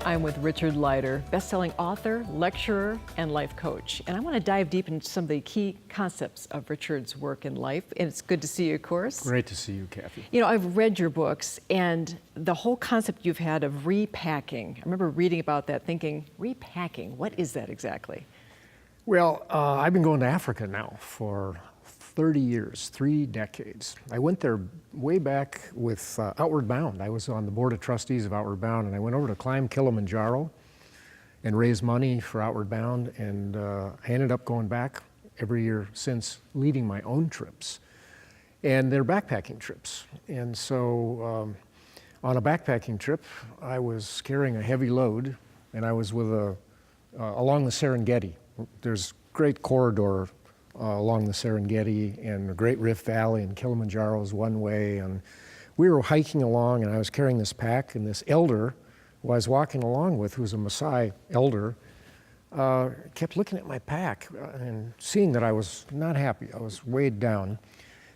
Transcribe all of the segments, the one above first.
I'm with Richard Leider, best-selling author, lecturer, and life coach. And I want to dive deep into some of the key concepts of Richard's work in life. And it's good to see you, of course. Great to see you, Kathy. You know, I've read your books, and the whole concept you've had of repacking. I remember reading about that, thinking, repacking, what is that exactly? Well, I've been going to Africa now for 30 years, 3 decades. I went there way back with Outward Bound. I was on the board of trustees of Outward Bound, and I went over to climb Kilimanjaro and raise money for Outward Bound, and I ended up going back every year since, leading my own trips. And they're backpacking trips. And so on a backpacking trip, I was carrying a heavy load, and I was with along the Serengeti. There's great corridor along the Serengeti and the Great Rift Valley, and Kilimanjaro is one way. And we were hiking along, and I was carrying this pack, and this elder who I was walking along with, who's a Maasai elder, kept looking at my pack and seeing that I was not happy. I was weighed down.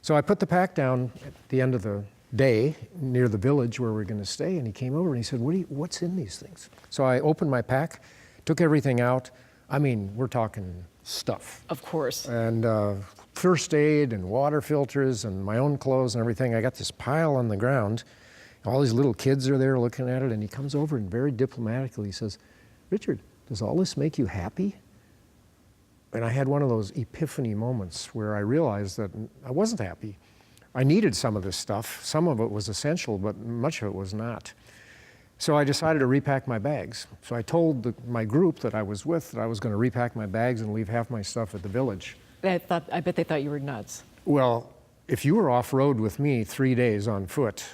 So I put the pack down at the end of the day near the village where we were going to stay, and he came over and he said, what's in these things? So I opened my pack, took everything out. I mean, we're talking stuff. Of course. And first aid and water filters and my own clothes and everything. I got this pile on the ground. All these little kids are there looking at it, and he comes over and very diplomatically says, "Richard, does all this make you happy?" And I had one of those epiphany moments where I realized that I wasn't happy. I needed some of this stuff. Some of it was essential, but much of it was not. So I decided to repack my bags. So I told my group that I was with that I was going to repack my bags and leave half my stuff at the village. I bet they thought you were nuts. Well, if you were off-road with me 3 days on foot,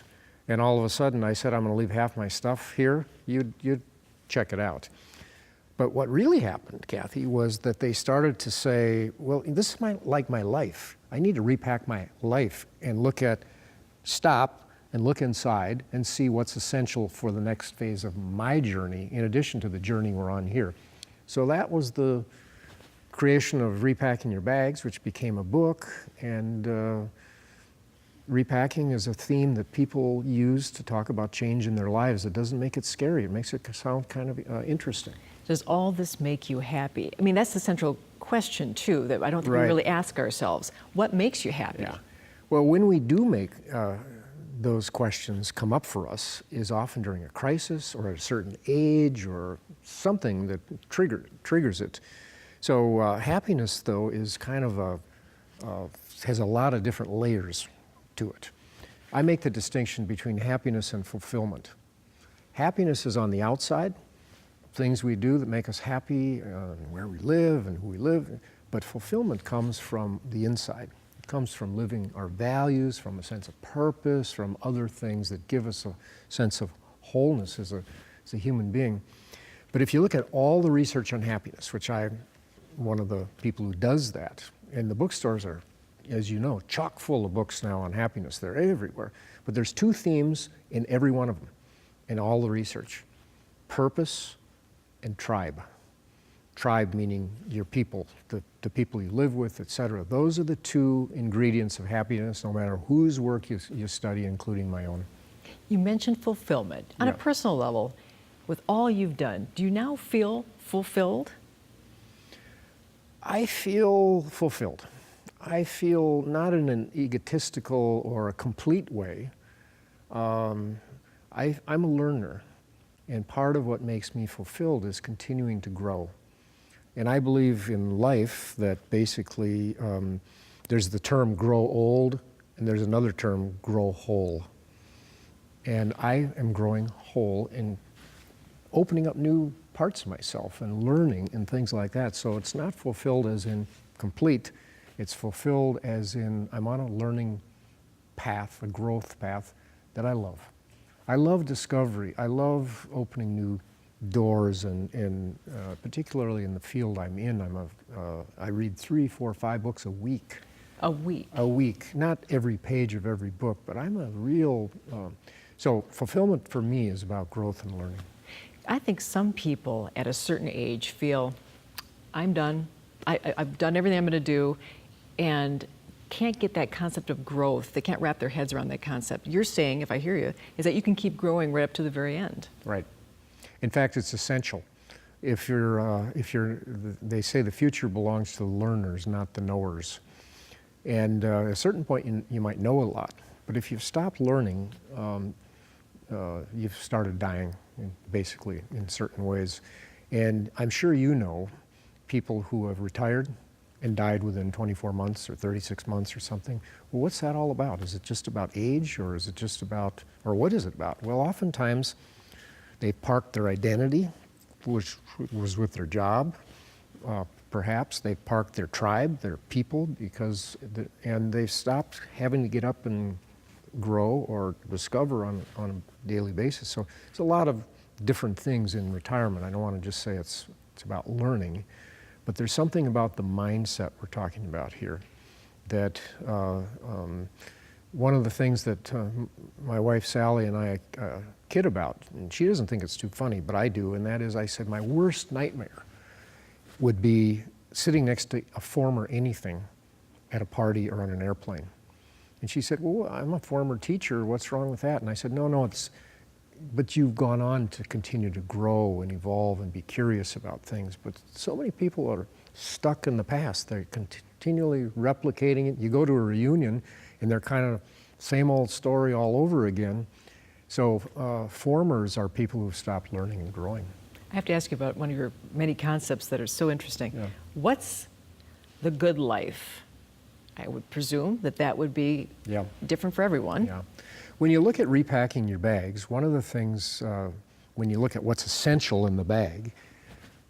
and all of a sudden I said I'm going to leave half my stuff here, you'd check it out. But what really happened, Kathy, was that they started to say, well, this is like my life. I need to repack my life and stop and look inside and see what's essential for the next phase of my journey, in addition to the journey we're on here. So that was the creation of Repacking Your Bags, which became a book, and repacking is a theme that people use to talk about change in their lives. It doesn't make it scary, it makes it sound kind of interesting. Does all this make you happy? I mean, that's the central question, too, that I don't think we really ask ourselves. What makes you happy? Yeah. Well, when we do make those questions come up for us is often during a crisis or at a certain age or something that triggers it. So happiness, though, is kind of has a lot of different layers to it. I make the distinction between happiness and fulfillment. Happiness is on the outside, things we do that make us happy, where we live and who we live, but fulfillment comes from the inside. Comes from living our values, from a sense of purpose, from other things that give us a sense of wholeness as a human being. But if you look at all the research on happiness, which I'm one of the people who does that, and the bookstores are, as you know, chock full of books now on happiness. They're everywhere. But there's 2 themes in every one of them, in all the research: purpose and tribe. Tribe meaning your people, the people you live with, etc. Those are the 2 ingredients of happiness, no matter whose work you study, including my own. You mentioned fulfillment. On a personal level, with all you've done, do you now feel fulfilled? I feel fulfilled. I feel not in an egotistical or a complete way. I'm a learner, and part of what makes me fulfilled is continuing to grow. And I believe in life that basically there's the term grow old, and there's another term, grow whole. And I am growing whole and opening up new parts of myself and learning and things like that. So it's not fulfilled as in complete, it's fulfilled as in I'm on a learning path, a growth path that I love. I love discovery. I love opening new doors, and particularly in the field I'm in, I read 3, 4, 5 books a week. A week? A week. Not every page of every book, but I'm a real, so fulfillment for me is about growth and learning. I think some people at a certain age feel, I'm done, I've done everything I'm going to do, and can't get that concept of growth. They can't wrap their heads around that concept. You're saying, if I hear you, is that you can keep growing right up to the very end. Right. In fact, it's essential. They say the future belongs to the learners, not the knowers. And at a certain point, you might know a lot, but if you've stopped learning, you've started dying, basically, in certain ways. And I'm sure you know people who have retired and died within 24 months or 36 months or something. Well, what's that all about? Is it just about age, or is it just about, or what is it about? Well, oftentimes they parked their identity, which was with their job. Perhaps they parked their tribe, their people, and they've stopped having to get up and grow or discover on a daily basis. So it's a lot of different things in retirement. I don't want to just say it's about learning, but there's something about the mindset we're talking about here that one of the things that my wife Sally and I kid about, and she doesn't think it's too funny, but I do, and that is, I said my worst nightmare would be sitting next to a former anything at a party or on an airplane. And she said, well, I'm a former teacher, what's wrong with that? And I said, no, but you've gone on to continue to grow and evolve and be curious about things. But so many people are stuck in the past. They're continually replicating it. You go to a reunion and they're kind of same old story all over again. So formers are people who've stopped learning and growing. I have to ask you about one of your many concepts that are so interesting. Yeah. What's the good life? I would presume that would be different for everyone. Yeah. When you look at repacking your bags, one of the things, when you look at what's essential in the bag,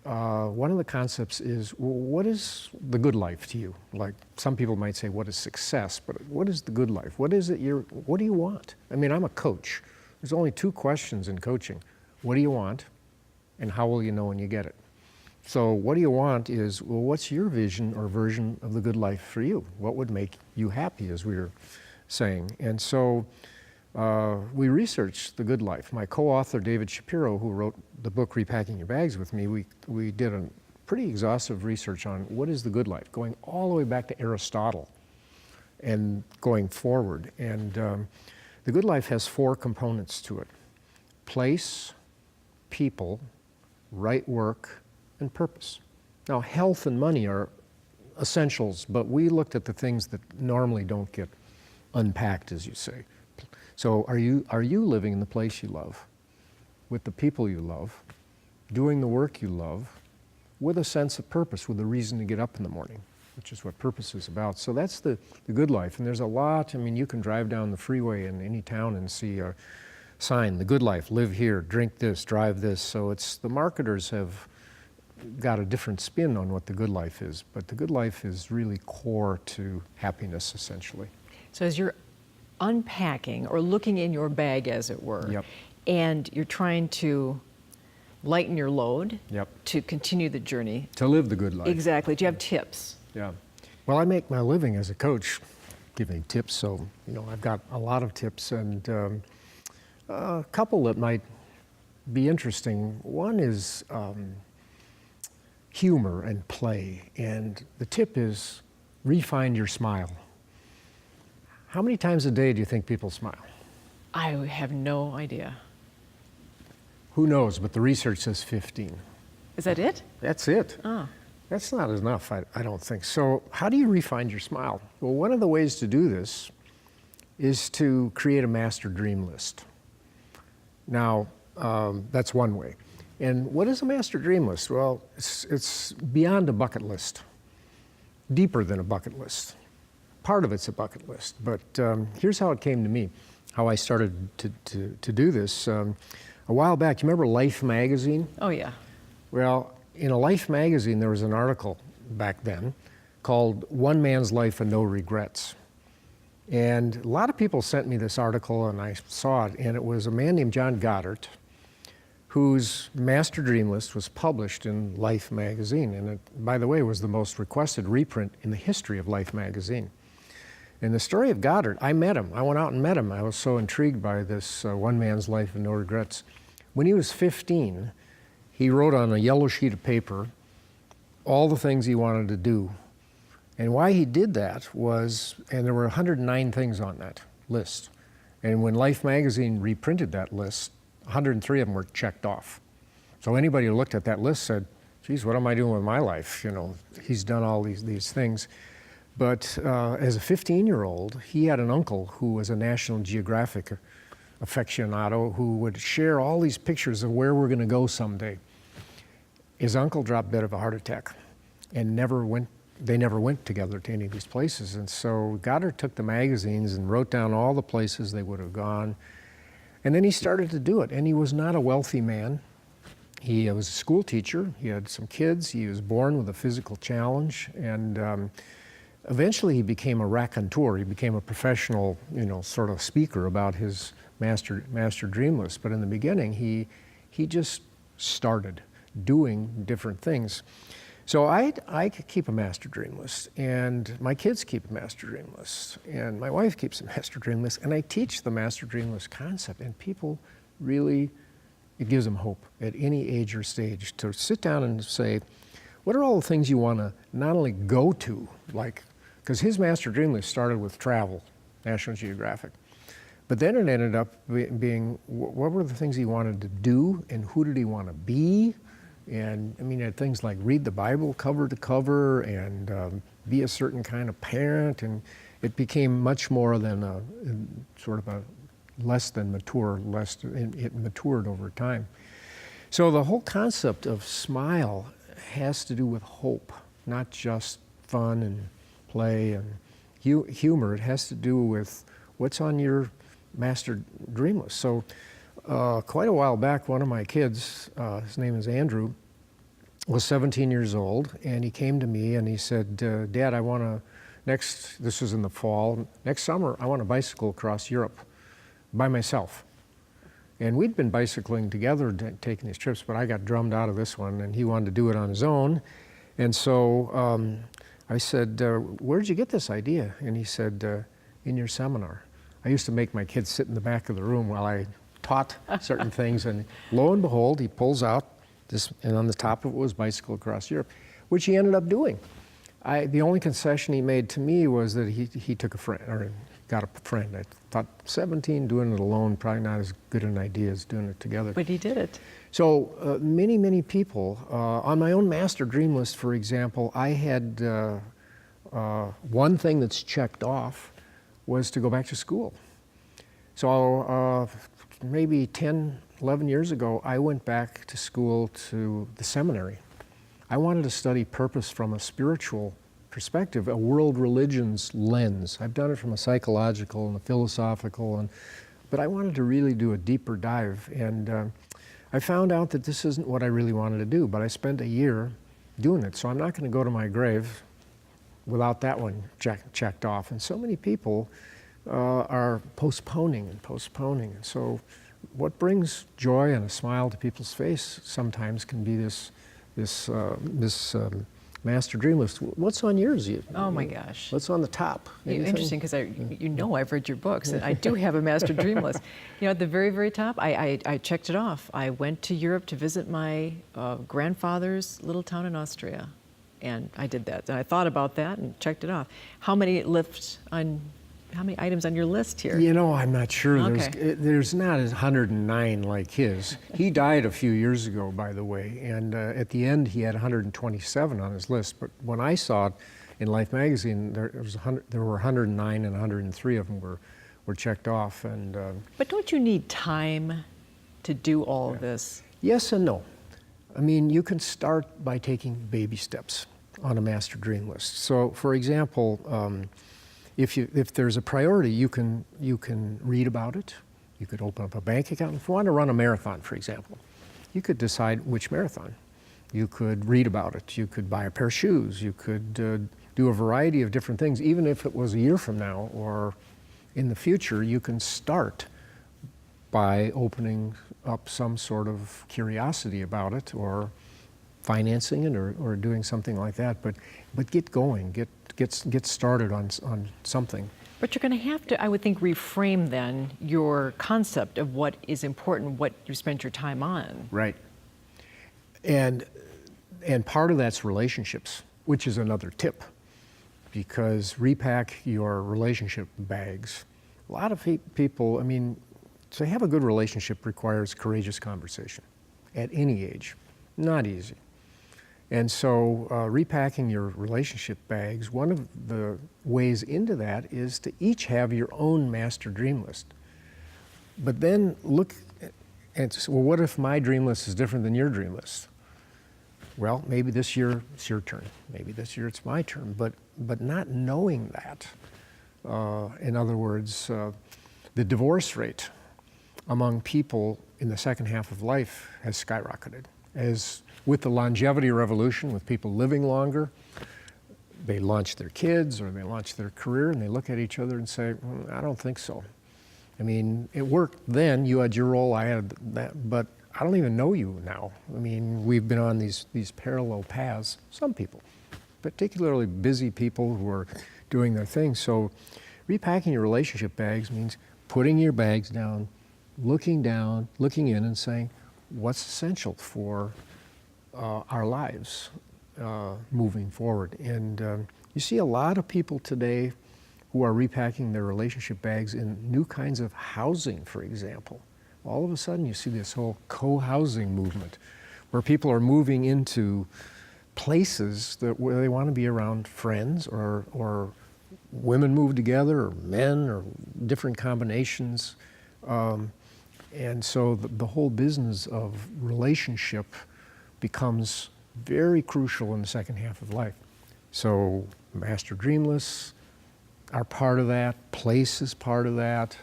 one of the concepts is, well, what is the good life to you? Like some people might say, what is success? But what is the good life? What is it what do you want? I mean, I'm a coach. There's only two questions in coaching. What do you want? And how will you know when you get it? So what do you want is, well, what's your vision or version of the good life for you? What would make you happy, as we were saying? And so we researched the good life. My co-author, David Shapiro, who wrote the book Repacking Your Bags with me, we did a pretty exhaustive research on what is the good life, going all the way back to Aristotle and going forward. And the good life has four components to it: place, people, right work, and purpose. Now, health and money are essentials, but we looked at the things that normally don't get unpacked, as you say. So are you living in the place you love, with the people you love, doing the work you love, with a sense of purpose, with a reason to get up in the morning, which is what purpose is about. So that's the good life. And there's a lot, I mean, you can drive down the freeway in any town and see a sign, the good life, live here, drink this, drive this. So the marketers have got a different spin on what the good life is, but the good life is really core to happiness, essentially. So as you're unpacking or looking in your bag, as it were, Yep. and you're trying to lighten your load Yep. to continue the journey. To live the good life. Exactly. Do you have tips? Yeah. Well, I make my living as a coach, giving tips, so I've got a lot of tips, and a couple that might be interesting. One is humor and play, and the tip is refine your smile. How many times a day do you think people smile? I have no idea. Who knows, but the research says 15. Is that it? That's it. Oh. That's not enough, I don't think. So how do you refine your smile? Well, one of the ways to do this is to create a master dream list. Now, that's one way. And what is a master dream list? Well, it's beyond a bucket list, deeper than a bucket list. Part of it's a bucket list, but here's how it came to me, how I started to do this. A while back, you remember Life magazine? Oh, yeah. Well, in a Life magazine, there was an article back then called One Man's Life and No Regrets. And a lot of people sent me this article, and I saw it, and it was a man named John Goddard, whose master dream list was published in Life magazine. And it, by the way, was the most requested reprint in the history of Life magazine. And the story of Goddard, I met him. I went out and met him. I was so intrigued by this One Man's Life and No Regrets. When he was 15, he wrote on a yellow sheet of paper all the things he wanted to do. And why he did that was, and there were 109 things on that list. And when Life magazine reprinted that list, 103 of them were checked off. So anybody who looked at that list said, geez, what am I doing with my life? He's done all these things. But as a 15-year-old, he had an uncle who was a National Geographic aficionado who would share all these pictures of where we're going to go someday. His uncle dropped dead of a heart attack and they never went together to any of these places. And so Goddard took the magazines and wrote down all the places they would have gone. And then he started to do it. And he was not a wealthy man. He was a school teacher. He had some kids. He was born with a physical challenge. And eventually he became a raconteur. He became a professional, sort of speaker about his master dream list. But in the beginning, he just started doing different things. So I keep a master dream list, and my kids keep a master dream list, and my wife keeps a master dream list, and I teach the master dream list concept, and people really, it gives them hope at any age or stage to sit down and say, what are all the things you want to not only go to, because his master dream list started with travel, National Geographic, but then it ended up being, what were the things he wanted to do, and who did he want to be? And I mean, things like read the Bible cover to cover and be a certain kind of parent. And it became much more than sort of a less than mature, it matured over time. So the whole concept of SMILE has to do with hope, not just fun and play and humor. It has to do with what's on your master dream list. So quite a while back, one of my kids, his name is Andrew, was 17 years old, and he came to me and he said, Dad, I want to, this was in the fall, next summer, I want to bicycle across Europe by myself. And we'd been bicycling together, taking these trips, but I got drummed out of this one, and he wanted to do it on his own. And so I said, where'd you get this idea? And he said, in your seminar. I used to make my kids sit in the back of the room while I taught certain things, and lo and behold, he pulls out this, and on the top of it was Bicycle Across Europe, which he ended up doing. The only concession he made to me was that he took a friend, or got a friend. I thought 17, doing it alone, probably not as good an idea as doing it together. But he did it. So many people, on my own master dream list, for example, I had one thing that's checked off was to go back to school. So maybe 10, 11 years ago, I went back to school to the seminary. I wanted to study purpose from a spiritual perspective, a world religions lens. I've done it from a psychological and a philosophical, but I wanted to really do a deeper dive. And I found out that this isn't what I really wanted to do, but I spent a year doing it. So I'm not going to go to my grave without that one checked off. And so many people are postponing and postponing. And so what brings joy and a smile to people's face sometimes can be this master dream list. What's on yours? Oh my gosh. What's on the top? Interesting, because I've read your books, and I do have a master dream list. At the very, very top, I checked it off. I went to Europe to visit my grandfather's little town in Austria, and I did that. And I thought about that and checked it off. How many items on your list here? I'm not sure. Okay. There's not 109 like his. He died a few years ago, by the way, and at the end he had 127 on his list. But when I saw it in Life magazine, there were 109, and 103 of them were checked off. And but don't you need time to do all of this? Yes and no. I mean, you can start by taking baby steps on a master dream list. So, for example, if there's a priority, you can read about it. You could open up a bank account. If you want to run a marathon, for example, you could decide which marathon. You could read about it. You could buy a pair of shoes. You could do a variety of different things. Even if it was a year from now or in the future, you can start by opening up some sort of curiosity about it, or financing it, or doing something like that. But get going. Get started on something. But you're going to have to, I would think, reframe then your concept of what is important, what you spent your time on. Right. And part of that's relationships, which is another tip, because repack your relationship bags. A lot of people, to have a good relationship requires courageous conversation. at any age. Not easy. And so repacking your relationship bags, one of the ways into that is to each have your own master dream list. But then look and say, well, what if my dream list is different than your dream list? Well, maybe this year it's your turn. Maybe this year it's my turn. But not knowing that, in other words, the divorce rate among people in the second half of life has skyrocketed. As with the longevity revolution, with people living longer, they launch their kids or they launch their career and they look at each other and say, I don't think so. I mean, it worked then, you had your role, I had that, but I don't even know you now. I mean, we've been on these parallel paths, some people, particularly busy people who are doing their thing. So repacking your relationship bags means putting your bags down, looking in and saying, what's essential for our lives moving forward. And you see a lot of people today who are repacking their relationship bags in new kinds of housing, for example. All of a sudden you see this whole co-housing movement where people are moving into places where they want to be around friends, or women move together, or men, or different combinations. And so the whole business of relationship becomes very crucial in the second half of life. So master dream lists are part of that, place is part of that.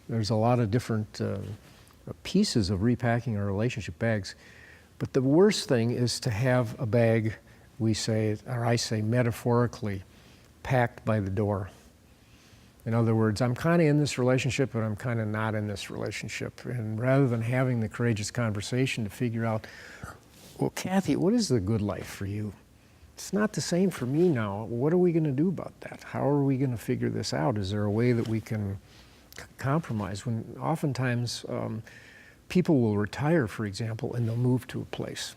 There's a lot of different pieces of repacking our relationship bags. But the worst thing is to have a bag, we say, or I say metaphorically, packed by the door. In other words, I'm kind of in this relationship, but I'm kind of not in this relationship. And rather than having the courageous conversation to figure out, well, Kathy, what is the good life for you? It's not the same for me now. What are we going to do about that? How are we going to figure this out? Is there a way that we can compromise? When oftentimes people will retire, for example, and they'll move to a place.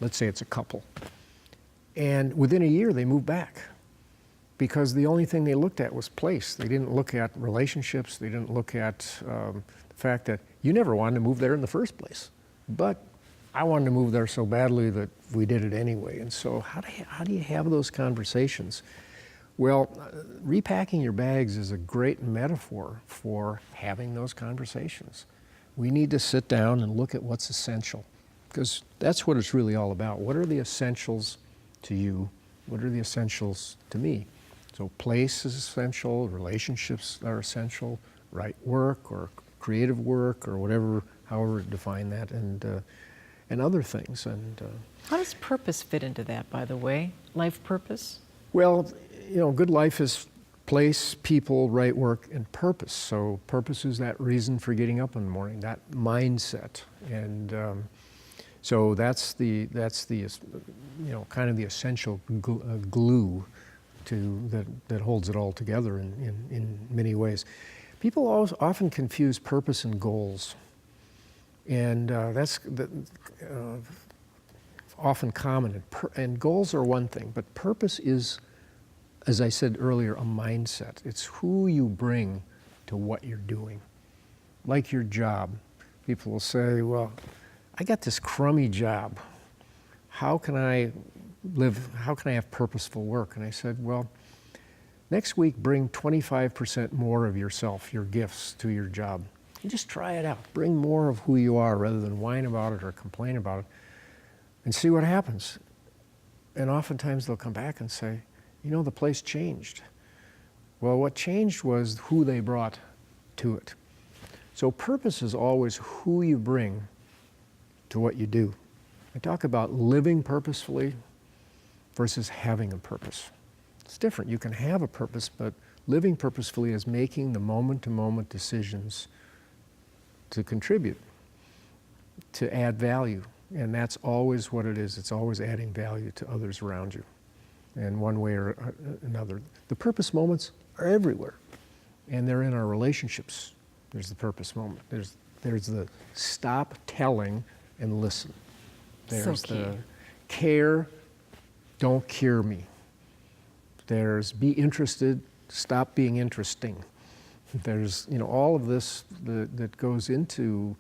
Let's say it's a couple. And within a year, they move back, because the only thing they looked at was place. They didn't look at relationships. They didn't look at the fact that you never wanted to move there in the first place. But I wanted to move there so badly that we did it anyway. And so how do you have those conversations? Well, repacking your bags is a great metaphor for having those conversations. We need to sit down and look at what's essential, because that's what it's really all about. What are the essentials to you? What are the essentials to me? So place is essential, relationships are essential, right work or creative work or whatever, however define that, and other things. And how does purpose fit into that, by the way? Life purpose? well, good life is place, people, right work, and purpose. So purpose is that reason for getting up in the morning, that mindset, and so that's the kind of the essential glue that holds it all together in many ways. People often confuse purpose and goals, and that's often common. And goals are one thing, but purpose is, as I said earlier, a mindset. It's who you bring to what you're doing. Like your job. People will say, well, I got this crummy job. How can I have purposeful work? And I said, well, next week bring 25% more of yourself, your gifts, to your job. And just try it out. Bring more of who you are rather than whine about it or complain about it, and see what happens. And oftentimes they'll come back and say, the place changed. Well, what changed was who they brought to it. So purpose is always who you bring to what you do. I talk about living purposefully versus having a purpose. It's different. You can have a purpose, but living purposefully is making the moment-to-moment decisions to contribute, to add value. And that's always what it is. It's always adding value to others around you in one way or another. The purpose moments are everywhere, and they're in our relationships. There's the purpose moment. There's the stop telling and listen. There's the care, don't cure me. There's be interested, stop being interesting. There's all of this that goes into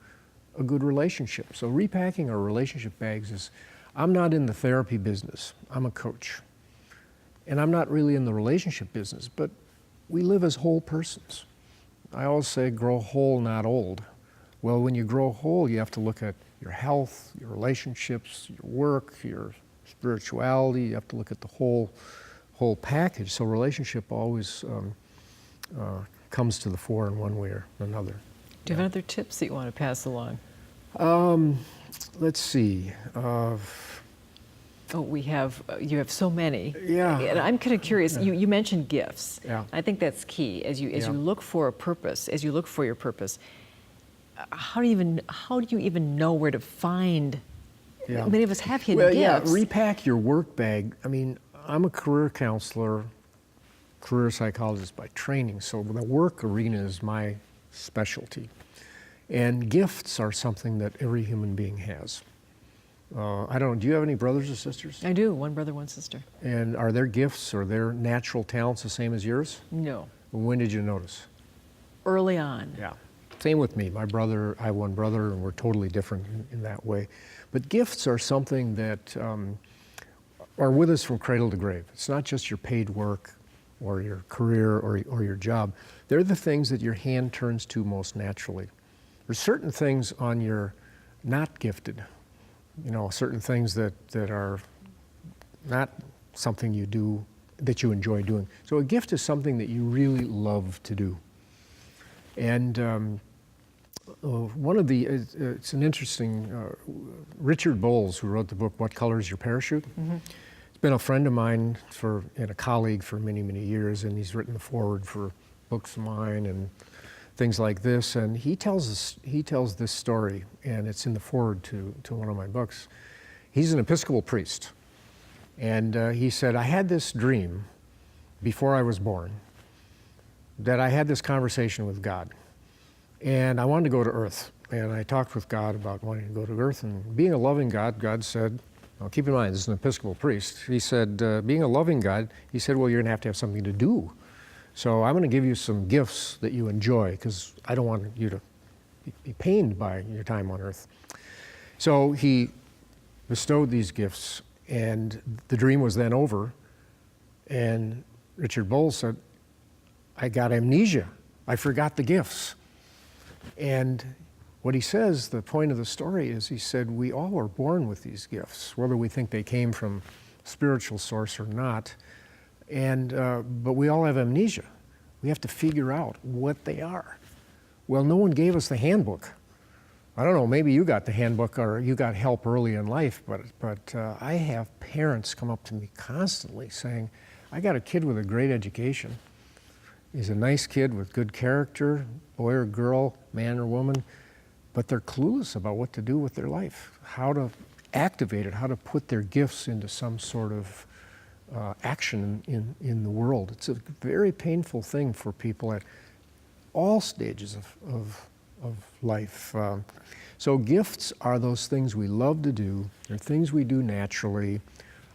a good relationship. So repacking our relationship bags is, I'm not in the therapy business, I'm a coach. And I'm not really in the relationship business, but we live as whole persons. I always say grow whole, not old. Well, when you grow whole, you have to look at your health, your relationships, your work, your spirituality. You have to look at the whole package. So relationship always comes to the fore in one way or another. Do you have other tips that you want to pass along? Let's see. You have so many. Yeah. And I'm kind of curious, you mentioned gifts. Yeah. I think that's key. As you look for a purpose, as you look for your purpose, how do you even know where to find? Yeah. Many of us have hidden gifts. Repack your work bag. I mean, I'm a career counselor, career psychologist by training, so the work arena is my specialty. And gifts are something that every human being has. I don't know, do you have any brothers or sisters? I do, one brother, one sister. And are their gifts or their natural talents the same as yours? No. When did you notice? Early on. Yeah. Same with me. I have one brother, and we're totally different in that way. But gifts are something that are with us from cradle to grave. It's not just your paid work or your career or your job. They're the things that your hand turns to most naturally. There's certain things on your not gifted, certain things that are not something you do that you enjoy doing. So a gift is something that you really love to do. And it's an interesting, Richard Bowles, who wrote the book, What Color is Your Parachute? Mm-hmm. He's been a friend of mine and a colleague for many, many years, and he's written the foreword for books of mine and things like this. And he tells this story, and it's in the foreword to one of my books. He's an Episcopal priest, and he said, I had this dream before I was born that I had this conversation with God. And I wanted to go to Earth. And I talked with God about wanting to go to Earth. And being a loving God, God said, now keep in mind, this is an Episcopal priest. He said, being a loving God, he said, well, you're going to have something to do. So I'm going to give you some gifts that you enjoy, because I don't want you to be pained by your time on Earth. So he bestowed these gifts, and the dream was then over. And Richard Bowles said, I got amnesia. I forgot the gifts. And what he says, the point of the story is, he said, we all are born with these gifts, whether we think they came from a spiritual source or not. And but we all have amnesia. We have to figure out what they are. Well, no one gave us the handbook. I don't know, maybe you got the handbook or you got help early in life, but I have parents come up to me constantly saying, I got a kid with a great education. He's a nice kid with good character, boy or girl, man or woman, but they're clueless about what to do with their life, how to activate it, how to put their gifts into some sort of action in the world. It's a very painful thing for people at all stages of life. So gifts are those things we love to do. They're things we do naturally.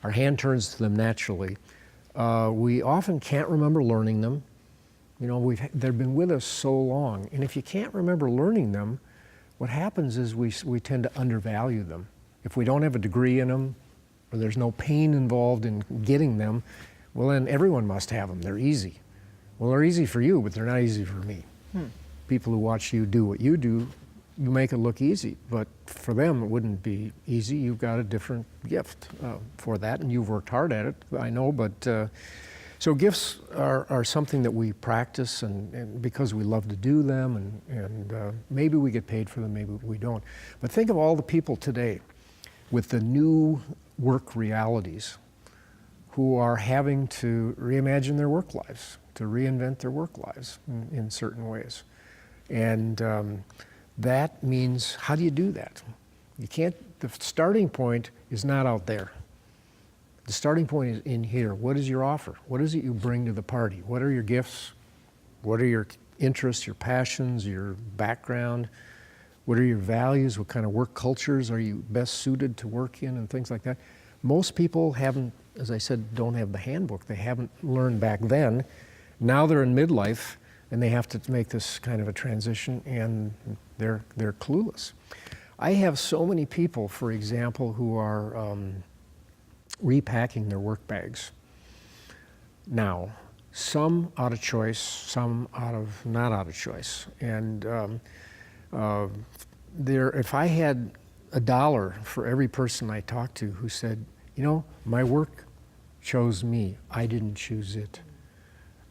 Our hand turns to them naturally. We often can't remember learning them. They've been with us so long. And if you can't remember learning them, what happens is we tend to undervalue them. If we don't have a degree in them, or there's no pain involved in getting them, well, then everyone must have them. They're easy. Well, they're easy for you, but they're not easy for me. People who watch you do what you do, you make it look easy. But for them, it wouldn't be easy. You've got a different gift for that, and you've worked hard at it, I know, but so gifts are something that we practice and because we love to do them, and maybe we get paid for them, maybe we don't. But think of all the people today with the new work realities who are having to reimagine their work lives, to reinvent their work lives in certain ways. And that means, how do you do that? The starting point is not out there. The starting point is in here. What is your offer? What is it you bring to the party? What are your gifts? What are your interests, your passions, your background? What are your values? What kind of work cultures are you best suited to work in, and things like that? Most people haven't, as I said, don't have the handbook. They haven't learned back then. Now they're in midlife. and they have to make this kind of a transition, and they're clueless. I have so many people, for example, who are repacking their work bags now. Some out of choice, some not out of choice. And if I had $1 for every person I talked to who said, you know, my work chose me, I didn't choose it.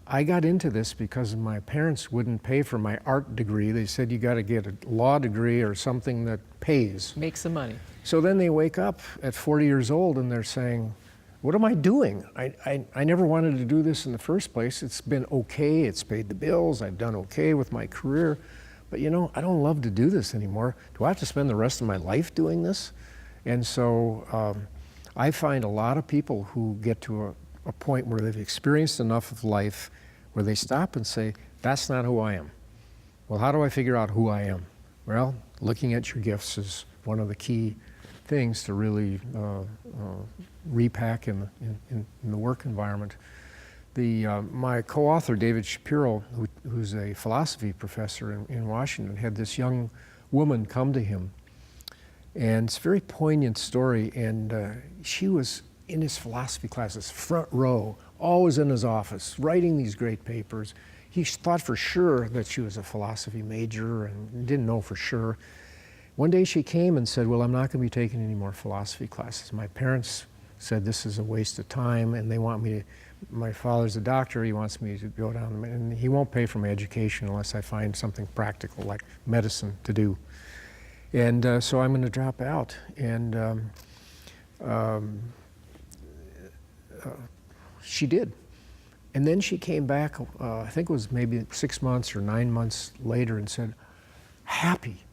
I got into this because my parents wouldn't pay for my art degree. They said you got to get a law degree or something that pays. Make some money. So then they wake up at 40 years old and they're saying, what am I doing? I never wanted to do this in the first place. It's been okay, it's paid the bills, I've done okay with my career, but you know, I don't love to do this anymore. Do I have to spend the rest of my life doing this? And so I find a lot of people who get to a point where they've experienced enough of life where they stop and say, that's not who I am. Well, how do I figure out who I am? Well, looking at your gifts is one of the key things to really repack in the work environment. My co-author, David Shapiro, who's a philosophy professor in Washington, had this young woman come to him. And it's a very poignant story, and she was in his philosophy classes, front row, always in his office, writing these great papers. He thought for sure that she was a philosophy major and didn't know for sure. One day she came and said, well, I'm not going to be taking any more philosophy classes. My parents said this is a waste of time, and they want me to, my father's a doctor, he wants me to go down, and he won't pay for my education unless I find something practical like medicine to do. And so I'm going to drop out. And she did. And then she came back, I think it was maybe 6 months or 9 months later, and said, happy,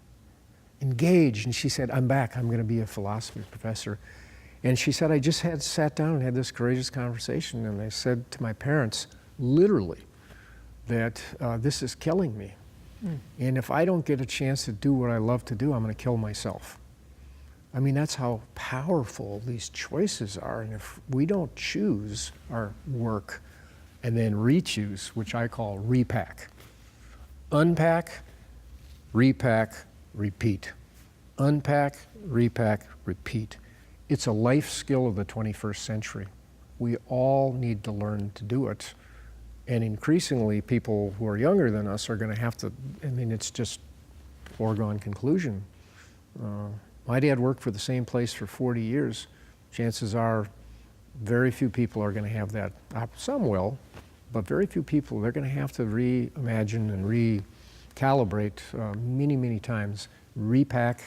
engaged. And she said, I'm back, I'm going to be a philosophy professor. And she said, I just sat down and had this courageous conversation, and I said to my parents, literally, that this is killing me. And if I don't get a chance to do what I love to do, I'm going to kill myself. I mean, that's how powerful these choices are. And if we don't choose our work and then re-choose, which I call repack, unpack, repack, repeat. Unpack, repack, repeat. It's a life skill of the 21st century. We all need to learn to do it. And increasingly, people who are younger than us are going to have to, I mean, it's just foregone conclusion. My dad worked for the same place for 40 years. Chances are very few people are going to have that. Some will, but very few people. They're going to have to reimagine and recalibrate many, many times, repack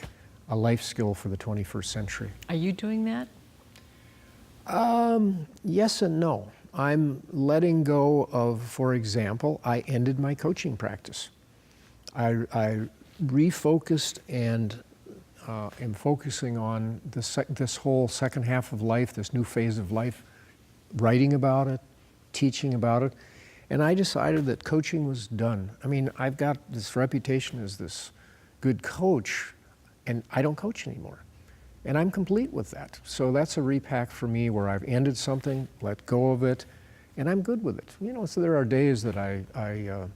a life skill for the 21st century. Are you doing that? Yes and no. I'm letting go of, for example, I ended my coaching practice. I refocused and am focusing on this whole second half of life, this new phase of life, writing about it, teaching about it. And I decided that coaching was done. I mean, I've got this reputation as this good coach, and I don't coach anymore. And I'm complete with that. So that's a repack for me where I've ended something, let go of it, and I'm good with it. You know, so there are days that I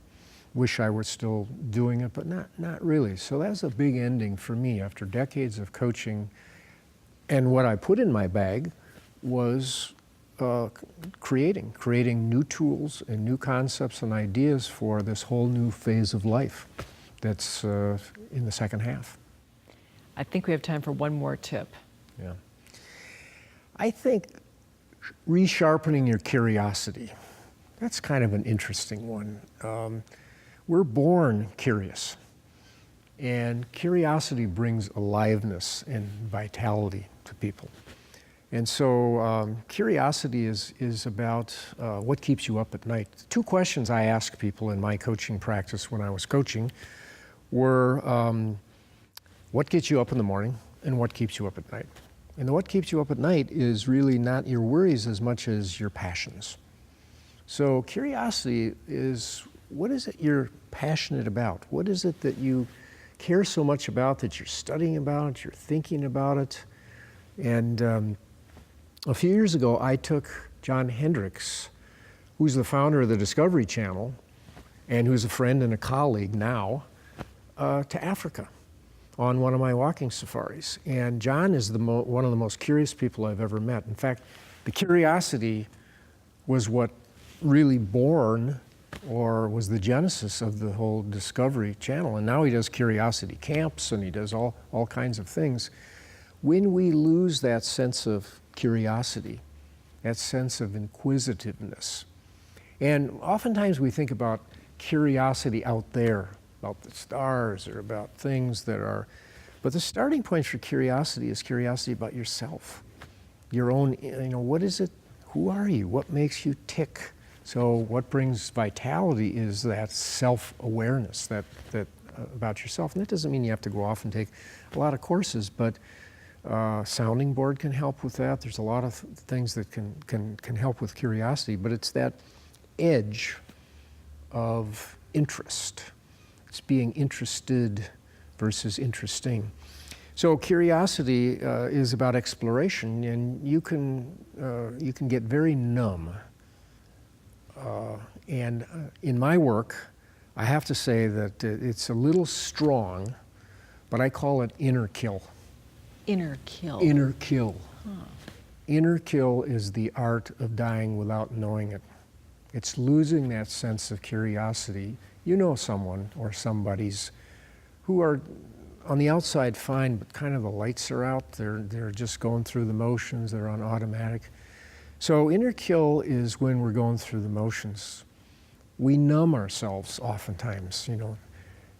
wish I were still doing it, but not really. So that's a big ending for me after decades of coaching. And what I put in my bag was creating new tools and new concepts and ideas for this whole new phase of life that's in the second half. I think we have time for one more tip. Yeah. I think resharpening your curiosity, that's kind of an interesting one. We're born curious, and curiosity brings aliveness and vitality to people. And so curiosity is about what keeps you up at night. 2 questions I ask people in my coaching practice when I was coaching were, what gets you up in the morning and what keeps you up at night? And the what keeps you up at night is really not your worries as much as your passions. So curiosity is, what is it you're passionate about? What is it that you care so much about that you're studying about, you're thinking about it? And a few years ago, I took John Hendricks, who's the founder of the Discovery Channel, and who's a friend and a colleague now, to Africa on one of my walking safaris. And John is one of the most curious people I've ever met. In fact, the curiosity was what really born or was the genesis of the whole Discovery Channel. And now he does curiosity camps and he does all kinds of things. When we lose that sense of curiosity, that sense of inquisitiveness, and oftentimes we think about curiosity out there, about the stars or about things that are, but the starting point for curiosity is curiosity about yourself. Your own, what is it? Who are you? What makes you tick? So what brings vitality is that self-awareness, that about yourself. And that doesn't mean you have to go off and take a lot of courses, but sounding board can help with that. There's a lot of things that can help with curiosity, but it's that edge of interest. It's being interested versus interesting. So curiosity is about exploration, and you can get very numb. And in my work, I have to say that it's a little strong, but I call it inner kill. Inner kill. Inner kill. Huh. Inner kill is the art of dying without knowing it. It's losing that sense of curiosity. You know someone or somebody's who are on the outside fine, but kind of the lights are out. They're just going through the motions. They're on automatic. So inner kill is when we're going through the motions. We numb ourselves oftentimes.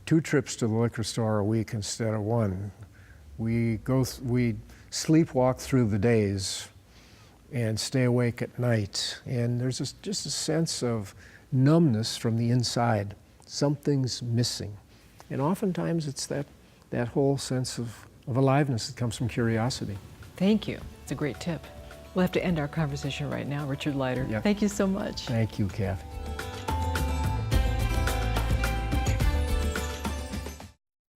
2 trips to the liquor store a week instead of 1. We sleepwalk through the days and stay awake at night. And there's just a sense of numbness from the inside. Something's missing. And oftentimes it's that whole sense of aliveness that comes from curiosity. Thank you. It's a great tip. We'll have to end our conversation right now. Richard Leider, Yeah. thank you so much. Thank you, Kathy.